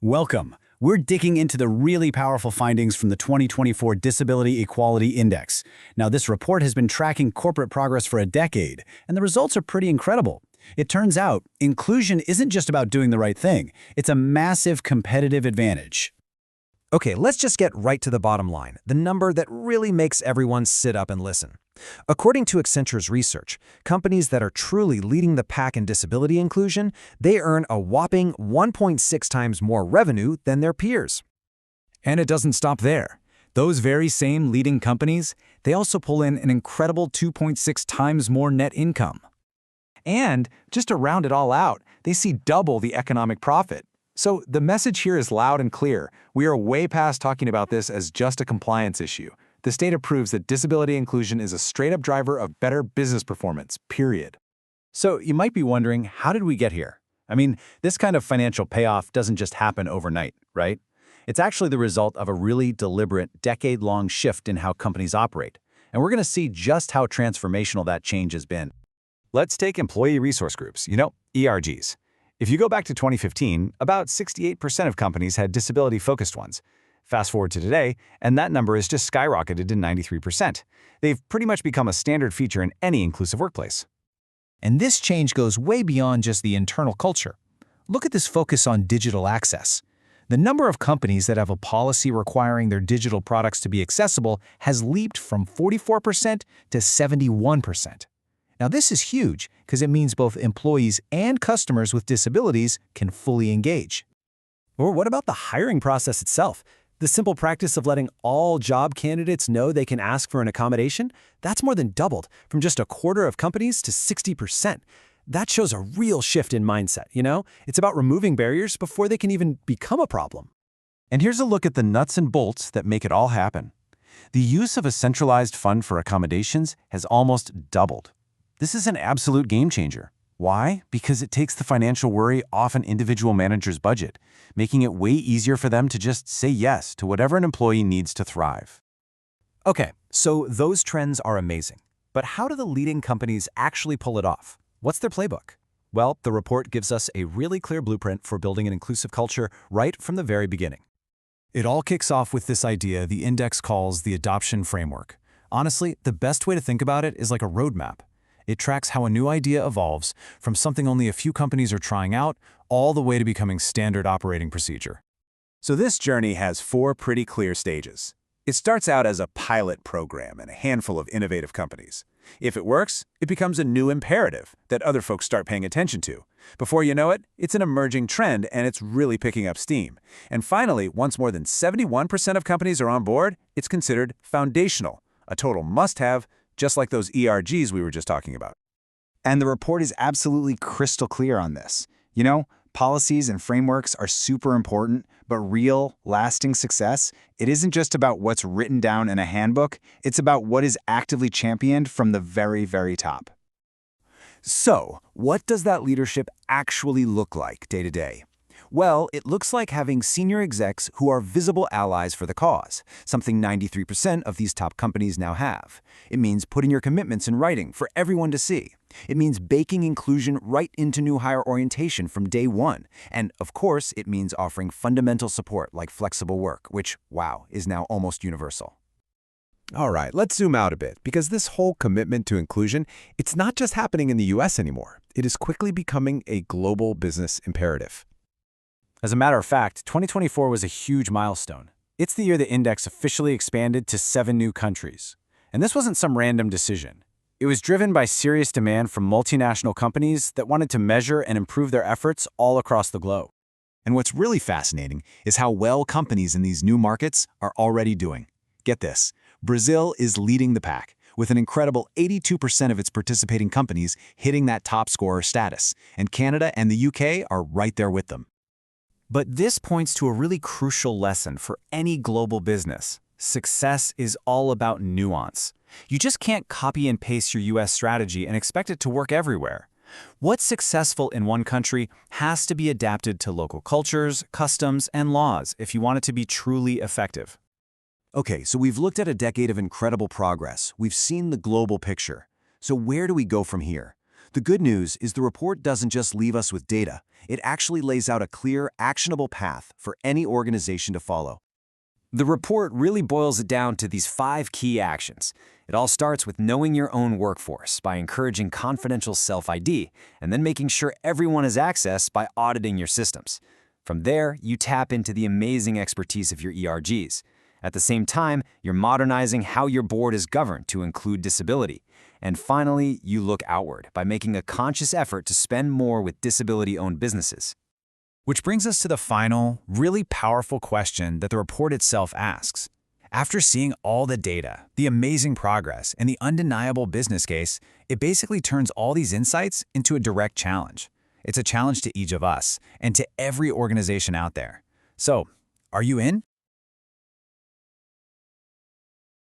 Welcome. We're digging into the really powerful findings from the 2024 Disability Equality Index. Now, this report has been tracking corporate progress for a decade, and the results are pretty incredible. It turns out, inclusion isn't just about doing the right thing. It's a massive competitive advantage. Okay, let's just get right to the bottom line, the number that really makes everyone sit up and listen. According to Accenture's research, companies that are truly leading the pack in disability inclusion, they earn a whopping 1.6 times more revenue than their peers. And it doesn't stop there. Those very same leading companies, they also pull in an incredible 2.6 times more net income. And just to round it all out, they see double the economic profit. So the message here is loud and clear. We are way past talking about this as just a compliance issue. This data proves that disability inclusion is a straight-up driver of better business performance, period. So you might be wondering, how did we get here? I mean, this kind of financial payoff doesn't just happen overnight, right? It's actually the result of a really deliberate, decade-long shift in how companies operate. And we're going to see just how transformational that change has been. Let's take employee resource groups, ERGs. If you go back to 2015, about 68% of companies had disability-focused ones. Fast forward to today, and that number has just skyrocketed to 93%. They've pretty much become a standard feature in any inclusive workplace. And this change goes way beyond just the internal culture. Look at this focus on digital access. The number of companies that have a policy requiring their digital products to be accessible has leaped from 44% to 71%. Now, this is huge because it means both employees and customers with disabilities can fully engage. Or what about the hiring process itself? The simple practice of letting all job candidates know they can ask for an accommodation, that's more than doubled, from just a quarter of companies to 60%. That shows a real shift in mindset, It's about removing barriers before they can even become a problem. And here's a look at the nuts and bolts that make it all happen. The use of a centralized fund for accommodations has almost doubled. This is an absolute game changer. Why? Because it takes the financial worry off an individual manager's budget, making it way easier for them to just say yes to whatever an employee needs to thrive. Okay, so those trends are amazing. But how do the leading companies actually pull it off? What's their playbook? Well, the report gives us a really clear blueprint for building an inclusive culture right from the very beginning. It all kicks off with this idea the index calls the adoption framework. Honestly, the best way to think about it is like a roadmap. It tracks how a new idea evolves from something only a few companies are trying out all the way to becoming standard operating procedure. So this journey has 4 pretty clear stages. It starts out as a pilot program in a handful of innovative companies. If it works, it becomes a new imperative that other folks start paying attention to. Before you know it, it's an emerging trend and it's really picking up steam. And finally, once more than 71% of companies are on board, it's considered foundational, a total must-have, just like those ERGs we were just talking about. And the report is absolutely crystal clear on this. Policies and frameworks are super important, but real, lasting success, it isn't just about what's written down in a handbook, it's about what is actively championed from the very, very top. So, what does that leadership actually look like day to day? Well, it looks like having senior execs who are visible allies for the cause, something 93% of these top companies now have. It means putting your commitments in writing for everyone to see. It means baking inclusion right into new hire orientation from day one. And of course, it means offering fundamental support like flexible work, which, wow, is now almost universal. All right, let's zoom out a bit, because this whole commitment to inclusion, it's not just happening in the US anymore. It is quickly becoming a global business imperative. As a matter of fact, 2024 was a huge milestone. It's the year the index officially expanded to 7 new countries. And this wasn't some random decision. It was driven by serious demand from multinational companies that wanted to measure and improve their efforts all across the globe. And what's really fascinating is how well companies in these new markets are already doing. Get this, Brazil is leading the pack, with an incredible 82% of its participating companies hitting that top scorer status, and Canada and the UK are right there with them. But this points to a really crucial lesson for any global business. Success is all about nuance. You just can't copy and paste your US strategy and expect it to work everywhere. What's successful in one country has to be adapted to local cultures, customs, and laws if you want it to be truly effective. Okay, so we've looked at a decade of incredible progress. We've seen the global picture. So where do we go from here? The good news is the report doesn't just leave us with data. It actually lays out a clear, actionable path for any organization to follow. The report really boils it down to these 5 key actions. It all starts with knowing your own workforce by encouraging confidential self-ID, and then making sure everyone has access by auditing your systems. From there, you tap into the amazing expertise of your ERGs. At the same time, you're modernizing how your board is governed to include disability. And finally, you look outward by making a conscious effort to spend more with disability-owned businesses. Which brings us to the final, really powerful question that the report itself asks. After seeing all the data, the amazing progress, and the undeniable business case, it basically turns all these insights into a direct challenge. It's a challenge to each of us and to every organization out there. So, are you in?